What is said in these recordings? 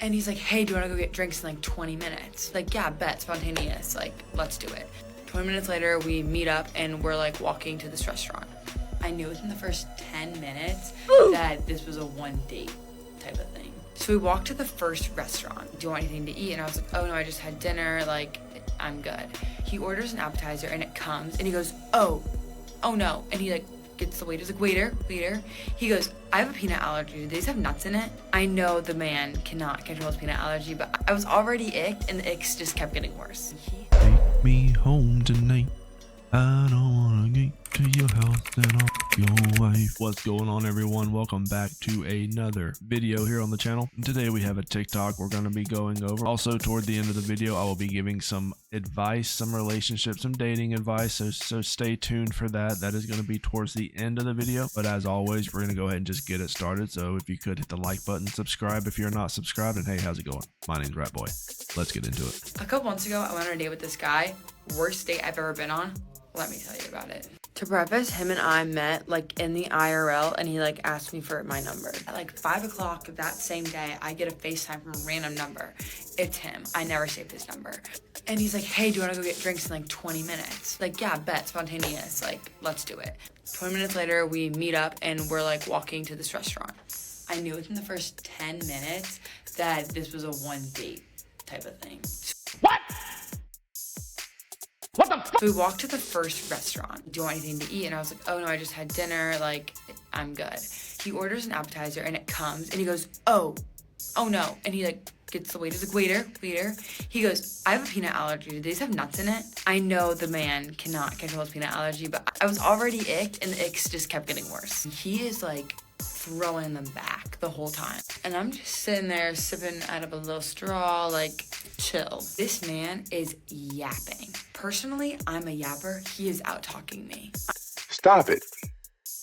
And he's like, hey, do you want to go get drinks in like 20 minutes? Like, yeah, bet, spontaneous, like, let's do it. 20 minutes later, we meet up and we're like walking to this restaurant. I knew within the first 10 minutes that this was a one date type of thing. So we walked to the first restaurant. Do you want anything to eat? And I was like, oh no, I just had dinner, like, I'm good. He orders an appetizer and it comes and he goes, oh no. And he like gets the waiter's like, waiter. He goes, I have a peanut allergy. Do these have nuts in it? I know the man cannot control his peanut allergy, but I was already icked and the icks just kept getting worse. Take me home tonight. I don't wanna get to your house and off your wife. What's going on, everyone? Welcome back to another video here on the channel. And today we have a TikTok we're going to be going over. Also, toward the end of the video, I will be giving some advice, some relationship, some dating advice. So stay tuned for that. That is going to be towards the end of the video. But as always, we're going to go ahead and just get it started. So if you could hit the like button, subscribe if you're not subscribed. And hey, how's it going? My name's Rat Boy. Let's get into it. A couple months ago, I went on a date with this guy. Worst date I've ever been on. Let me tell you about it. To preface, him and I met like in the IRL and he like asked me for my number. At like 5 o'clock that same day, I get a FaceTime from a random number. It's him. I never saved his number. And he's like, hey, do you want to go get drinks in like 20 minutes? Like, yeah, bet, spontaneous, like, let's do it. 20 minutes later, we meet up and we're like walking to this restaurant. I knew within the first 10 minutes that this was a one date type of thing. What? What the fuck? So we walked to the first restaurant. Do you want anything to eat? And I was like, oh no, I just had dinner, like, I'm good. He orders an appetizer and it comes and he goes, oh no. And he like gets the waiter's like, waiter. He goes, I have a peanut allergy. Do these have nuts in it? I know the man cannot control his peanut allergy, but I was already icked and the icks just kept getting worse. He is like throwing them back the whole time. And I'm just sitting there sipping out of a little straw, like, chill. This man is yapping. Personally, I'm a yapper. He is out talking me. Stop it.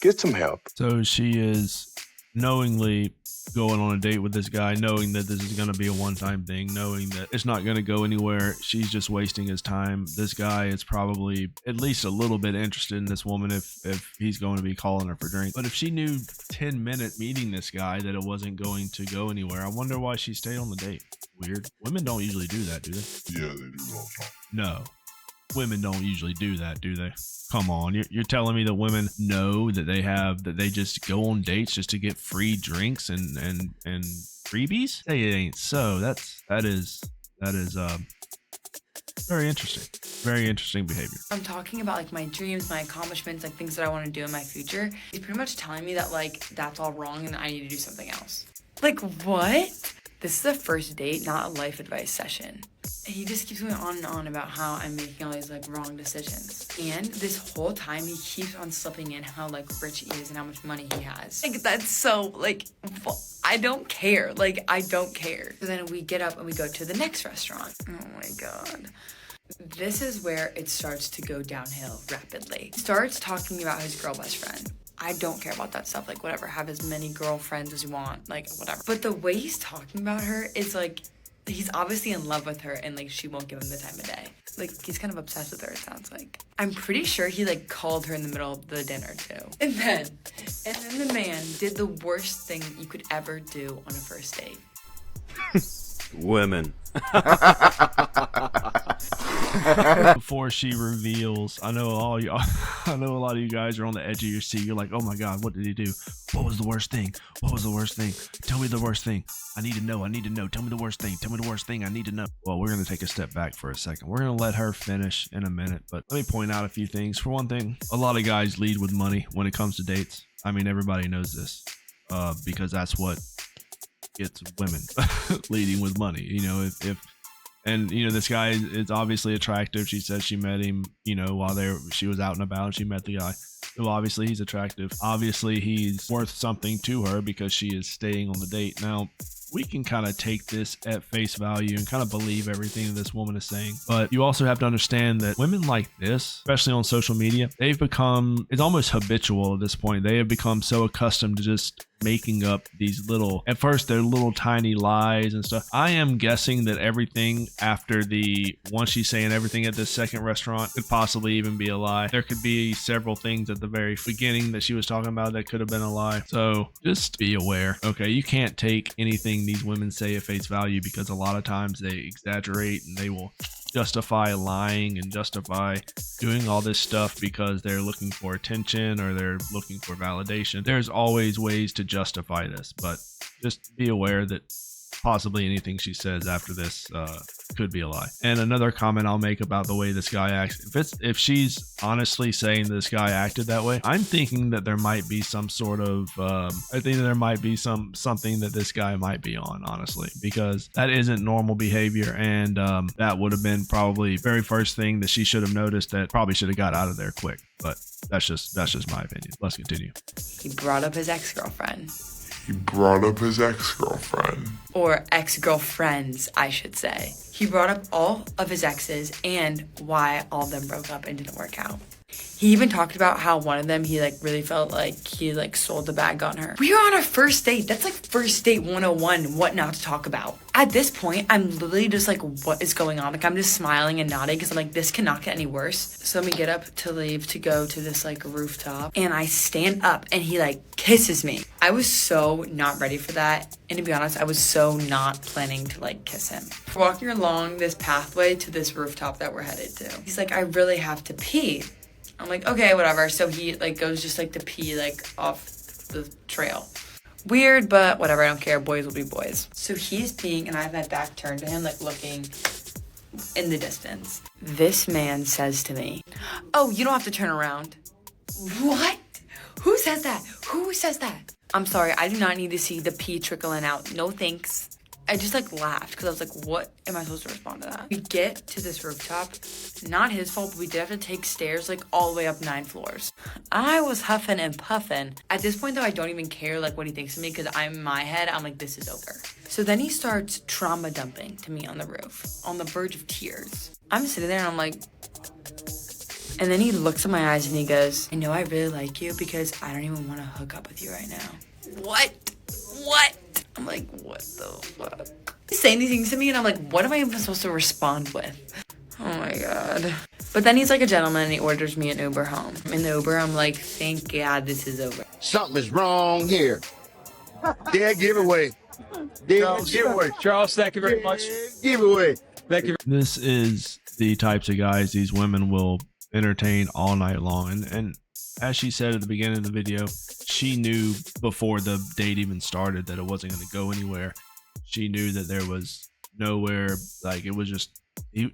Get some help. So she is knowingly going on a date with this guy, knowing that this is going to be a one-time thing, knowing that it's not going to go anywhere. She's just wasting his time. This guy is probably at least a little bit interested in this woman if he's going to be calling her for drinks. But if she knew 10 minutes meeting this guy that it wasn't going to go anywhere, I wonder why she stayed on the date. Weird. Women don't usually do that, do they? Yeah, they do all the time. No. Women don't usually do that, do they? Come on, you're telling me that women know that they just go on dates just to get free drinks and freebies? Hey, it ain't so. That is very interesting. Very interesting behavior. I'm talking about like my dreams, my accomplishments, like things that I want to do in my future. He's pretty much telling me that like that's all wrong and I need to do something else. Like, what? This is a first date, not a life advice session. He just keeps going on and on about how I'm making all these like wrong decisions. And this whole time he keeps on slipping in how like rich he is and how much money he has. Like, that's so like, I don't care. Like, I don't care. So then we get up and we go to the next restaurant. Oh my God. This is where it starts to go downhill rapidly. He starts talking about his girl best friend. I don't care about that stuff. Like, whatever, have as many girlfriends as you want, like, whatever. But the way he's talking about her is like, he's obviously in love with her and like she won't give him the time of day. Like, he's kind of obsessed with her, it sounds like. I'm pretty sure he like called her in the middle of the dinner too. And then the man did the worst thing you could ever do on a first date. Women. Before she reveals, I know a lot of you guys are on the edge of your seat. You're like, oh my God, what did he do? What was the worst thing? What was the worst thing? Tell me the worst thing. I need to know. Tell me the worst thing. Tell me the worst thing. I need to know. Well, we're going to take a step back for a second. We're going to let her finish in a minute, but let me point out a few things. For one thing, a lot of guys lead with money when it comes to dates. I mean, everybody knows this, because that's what gets women leading with money. You know, and you know, this guy is obviously attractive. She said she met him, you know, while she was out and about and she met the guy. So obviously he's attractive. Obviously he's worth something to her because she is staying on the date. Now, we can kind of take this at face value and kind of believe everything this woman is saying. But you also have to understand that women like this, especially on social media, it's almost habitual at this point. They have become so accustomed to just making up these at first they're little tiny lies and stuff. I am guessing that everything after once she's saying everything at this second restaurant could possibly even be a lie. There could be several things at the very beginning that she was talking about that could have been a lie. So just be aware. Okay, you can't take anything these women say at face value, because a lot of times they exaggerate and they will justify lying and justify doing all this stuff because they're looking for attention or they're looking for validation. There's always ways to justify this, but just be aware that possibly anything she says after this could be a lie. And another comment I'll make about the way this guy acts, if she's honestly saying this guy acted that way, I'm thinking that there might be some sort of I think that there might be something that this guy might be on, honestly, because that isn't normal behavior. And that would have been probably very first thing that she should have noticed, that probably should have got out of there quick. But that's just my opinion. Let's continue. He brought up his ex-girlfriend. He brought up his ex-girlfriend. Or ex-girlfriends, I should say. He brought up all of his exes and why all of them broke up and didn't work out. He even talked about how one of them, he like really felt like he like sold the bag on her. We were on our first date. That's like first date 101, what not to talk about. At this point, I'm literally just like, what is going on? Like, I'm just smiling and nodding because I'm like, this cannot get any worse. So we get up to leave to go to this like rooftop, and I stand up and he like kisses me. I was so not ready for that. And to be honest, I was so not planning to like kiss him. We're walking along this pathway to this rooftop that we're headed to. He's like, I really have to pee. I'm like, okay, whatever. So he like goes just like to pee like off the trail. Weird, but whatever, I don't care. Boys will be boys. So he's peeing and I have my back turned to him, like looking in the distance. This man says to me, oh, you don't have to turn around. What? Who says that? Who says that? I'm sorry, I do not need to see the pee trickling out. No thanks. I just like laughed because I was like, what am I supposed to respond to that? We get to this rooftop, not his fault, but we did have to take stairs like all the way up 9 floors. I was huffing and puffing. At this point though, I don't even care like what he thinks of me, because in my head, I'm like, this is over. So then he starts trauma dumping to me on the roof, on the verge of tears. I'm sitting there and I'm like, and then he looks in my eyes and he goes, I know I really like you because I don't even want to hook up with you right now. What? I'm like, what the fuck? He's saying these things to me and I'm like, what am I even supposed to respond with? Oh my God. But then he's like a gentleman and he orders me an Uber home. In the Uber, I'm like, thank God this is over. Something is wrong here. Dead giveaway. Dead giveaway. Charles, thank you very much. Giveaway. Thank you. This is the types of guys these women will entertain all night long. And as she said at the beginning of the video, she knew before the date even started that it wasn't going to go anywhere. She knew that there was nowhere, like it was just,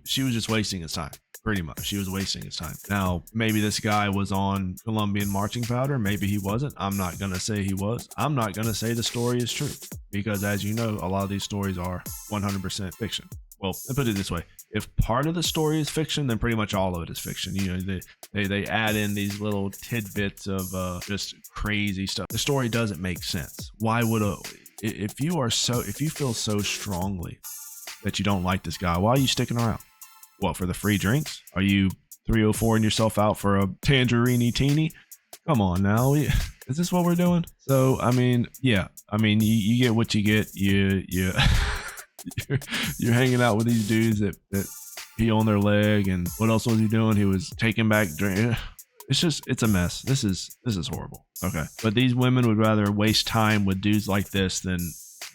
she was just wasting his time. Pretty much, she was wasting his time. Now, maybe this guy was on Colombian marching powder. Maybe he wasn't. I'm not going to say he was. I'm not going to say the story is true, because as you know, a lot of these stories are 100% fiction. Well, let's put it this way. If part of the story is fiction, then pretty much all of it is fiction. You know, they add in these little tidbits of just crazy stuff. The story doesn't make sense. Why would if you feel so strongly that you don't like this guy, why are you sticking around? What, for the free drinks? Are you 304ing yourself out for a tangerine teeny? Come on now. Is this what we're doing? So, I mean, yeah. I mean, you get what you get. You're hanging out with these dudes that pee on their leg, and what else was he doing? He was taking back drink. It's a mess. This is horrible. Okay, but these women would rather waste time with dudes like this than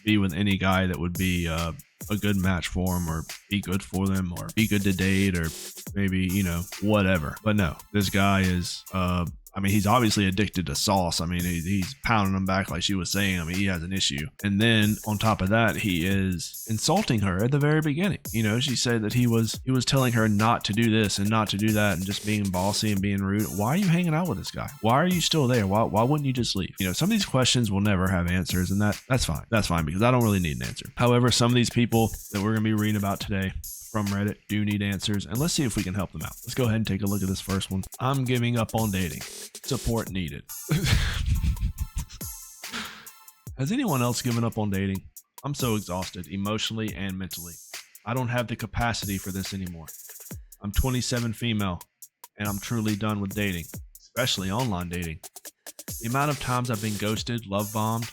be with any guy that would be a good match for them, or be good for them, or be good to date, or maybe, you know, whatever. But no, this guy is I mean, he's obviously addicted to sauce. I mean, he's pounding them back like she was saying. I mean, he has an issue. And then on top of that, he is insulting her at the very beginning. You know, she said that he was telling her not to do this and not to do that and just being bossy and being rude. Why are you hanging out with this guy? Why are you still there? Why wouldn't you just leave? You know, some of these questions will never have answers, and that's fine. That's fine, because I don't really need an answer. However, some of these people that we're going to be reading about today from Reddit do need answers, and let's see if we can help them out. Let's go ahead and take a look at this first one. I'm giving up on dating. Support needed. Has anyone else given up on dating? I'm so exhausted emotionally and mentally. I don't have the capacity for this anymore. I'm 27, female, and I'm truly done with dating, especially online dating. The amount of times I've been ghosted, love bombed,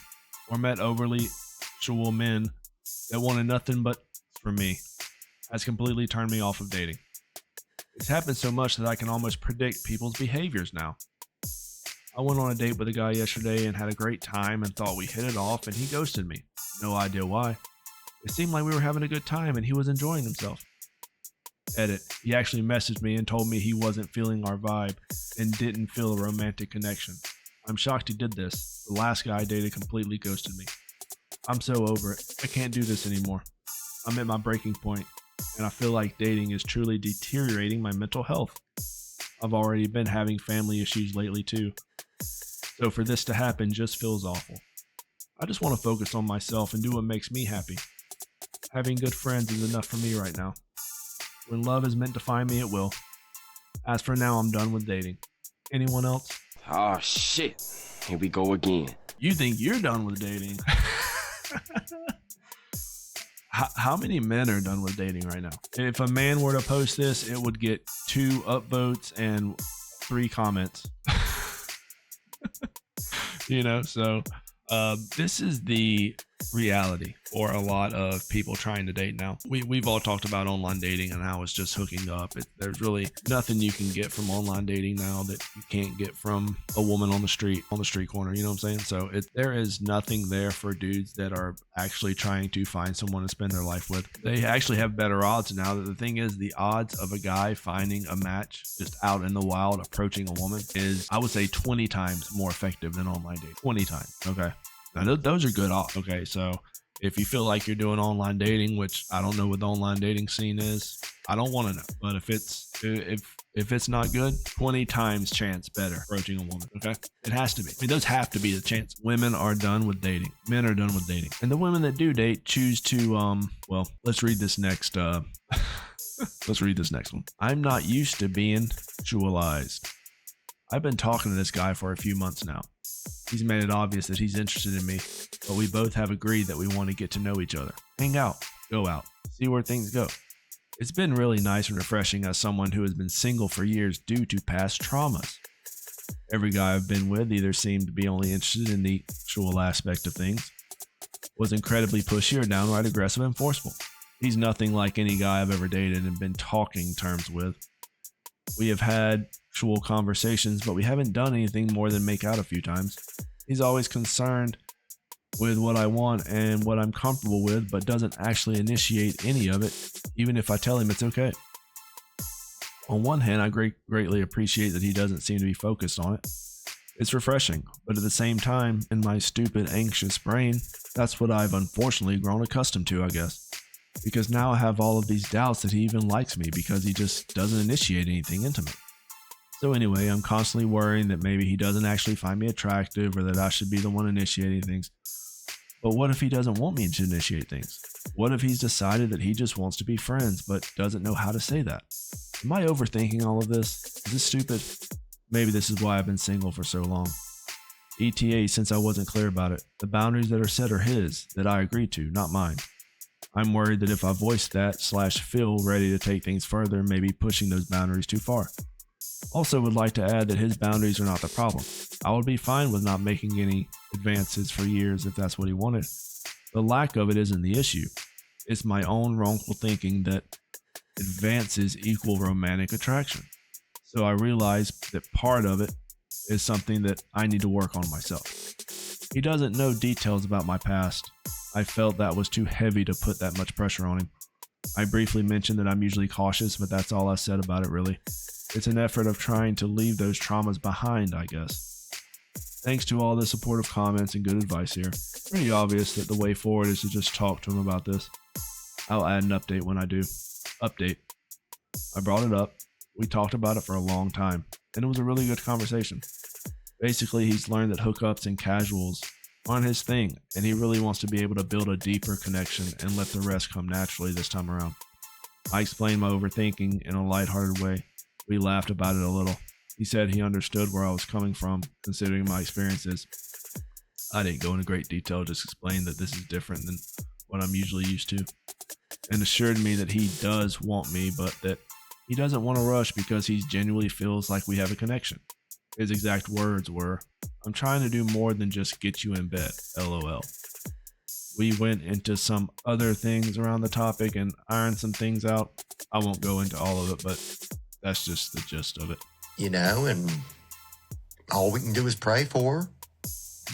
or met overly sexual men that wanted nothing but from me has completely turned me off of dating. It's happened so much that I can almost predict people's behaviors now. I went on a date with a guy yesterday and had a great time and thought we hit it off, and he ghosted me. No idea why. It seemed like we were having a good time and he was enjoying himself. Edit. He actually messaged me and told me he wasn't feeling our vibe and didn't feel a romantic connection. I'm shocked he did this. The last guy I dated completely ghosted me. I'm so over it. I can't do this anymore. I'm at my breaking point, and I feel like dating is truly deteriorating my mental health. I've already been having family issues lately too. So for this to happen just feels awful. I just want to focus on myself and do what makes me happy. Having good friends is enough for me right now. When love is meant to find me, it will. As for now, I'm done with dating. Anyone else? Oh shit. Here we go again. You think you're done with dating? How many men are done with dating right now? If a man were to post this, it would get 2 upvotes and 3 comments. So this is the reality for a lot of people trying to date now. We've all talked about online dating and how it's just hooking up. There's really nothing you can get from online dating now that you can't get from a woman on the street corner. You know what I'm saying? So there is nothing there for dudes that are actually trying to find someone to spend their life with. They actually have better odds now. The thing is, the odds of a guy finding a match just out in the wild approaching a woman is, I would say, 20 times more effective than online dating. 20 times. Okay. Now, those are good odds. Okay, so if you feel like you're doing online dating, which I don't know what the online dating scene is, I don't want to know. But if it's not good, 20 times chance better approaching a woman. Okay, it has to be. I mean, those have to be the chance. Women are done with dating. Men are done with dating, and the women that do date choose to well, let's read this next. Let's read this next one. I'm not used to being sexualized. I've been talking to this guy for a few months now. He's made it obvious that he's interested in me, but we both have agreed that we want to get to know each other. Hang out, go out, see where things go. It's been really nice and refreshing as someone who has been single for years due to past traumas. Every guy I've been with either seemed to be only interested in the sexual aspect of things, was incredibly pushy, or downright aggressive and forceful. He's nothing like any guy I've ever dated and been talking terms with. We have had actual conversations, but we haven't done anything more than make out a few times. He's always concerned with what I want and what I'm comfortable with, but doesn't actually initiate any of it, even if I tell him it's okay. On one hand, I greatly appreciate that he doesn't seem to be focused on it. It's refreshing, but at the same time, in my stupid, anxious brain, that's what I've unfortunately grown accustomed to, I guess. Because now I have all of these doubts that he even likes me because he just doesn't initiate anything intimate. So anyway, I'm constantly worrying that maybe he doesn't actually find me attractive or that I should be the one initiating things. But what if he doesn't want me to initiate things? What if he's decided that he just wants to be friends but doesn't know how to say that? Am I overthinking all of this? Is this stupid? Maybe this is why I've been single for so long. ETA, since I wasn't clear about it, the boundaries that are set are his, that I agreed to, not mine. I'm worried that if I voice that / feel ready to take things further, maybe pushing those boundaries too far. Also would like to add that his boundaries are not the problem. I would be fine with not making any advances for years if that's what he wanted. The lack of it isn't the issue. It's my own wrongful thinking that advances equal romantic attraction. So I realize that part of it is something that I need to work on myself. He doesn't know details about my past. I felt that was too heavy to put that much pressure on him. I briefly mentioned that I'm usually cautious, but that's all I said about it really. It's an effort of trying to leave those traumas behind, I guess. Thanks to all the supportive comments and good advice here. Pretty obvious that the way forward is to just talk to him about this. I'll add an update when I do. Update. I brought it up. We talked about it for a long time, and it was a really good conversation. Basically, he's learned that hookups and casuals aren't his thing, and he really wants to be able to build a deeper connection and let the rest come naturally this time around. I explained my overthinking in a lighthearted way. We laughed about it a little. He said he understood where I was coming from, considering my experiences. I didn't go into great detail, just explained that this is different than what I'm usually used to, and assured me that he does want me, but that he doesn't want to rush because he genuinely feels like we have a connection. His exact words were, "I'm trying to do more than just get you in bed, LOL." We went into some other things around the topic and ironed some things out. I won't go into all of it, but that's just the gist of it. And all we can do is pray for her.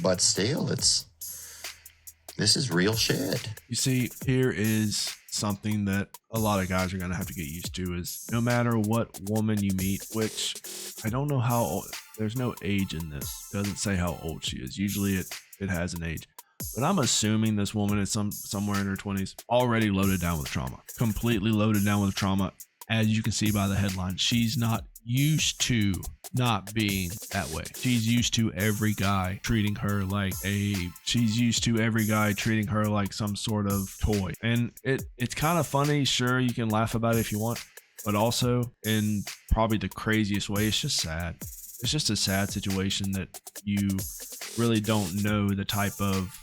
But still, this is real shit. You see, here is something that a lot of guys are going to have to get used to is no matter what woman you meet, which I don't know how old, there's no age in this. It doesn't say how old she is. Usually it has an age. But I'm assuming this woman is somewhere in her 20s, already loaded down with trauma. Completely loaded down with trauma. As you can see by the headline, she's not used to not being that way. She's used to every guy treating her like some sort of toy. And it's kind of funny. Sure, you can laugh about it if you want, but also in probably the craziest way, it's just sad. It's just a sad situation that you really don't know the type of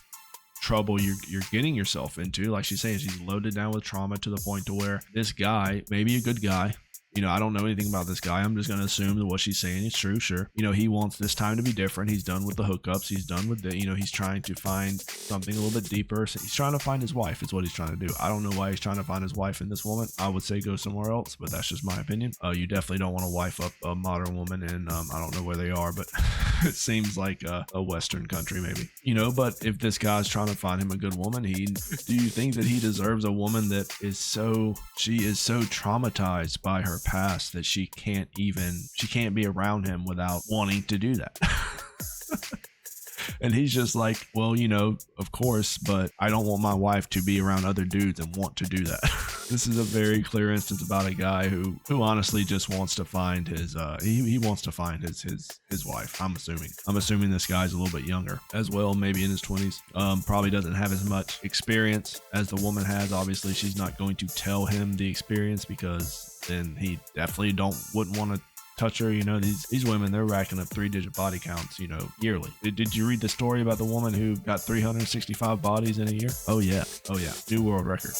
trouble you're getting yourself into. Like she's saying, she's loaded down with trauma to the point to where this guy, maybe a good guy, you know, I don't know anything about this guy. I'm just going to assume that what she's saying is true. Sure. You know, he wants this time to be different. He's done with the hookups. He's done with the, you know, he's trying to find something a little bit deeper. So he's trying to find his wife is what he's trying to do. I don't know why he's trying to find his wife in this woman. I would say go somewhere else, but that's just my opinion. You definitely don't want to wife up a modern woman. And I don't know where they are, but it seems like a Western country maybe, you know, but if this guy's trying to find him a good woman, do you think that he deserves a woman that is so traumatized by her past that she can't be around him without wanting to do that? And he's just like, well, you know, of course, but I don't want my wife to be around other dudes and want to do that. This is a very clear instance about a guy who honestly just wants to find his he wants to find his wife. I'm assuming this guy's a little bit younger as well, maybe in his 20s. Probably doesn't have as much experience as the woman has. Obviously, she's not going to tell him the experience because then he definitely wouldn't want to touch her. You know, these women, they're racking up 3-digit body counts, you know, yearly. Did you read the story about the woman who got 365 bodies in a year? Oh yeah, new world record.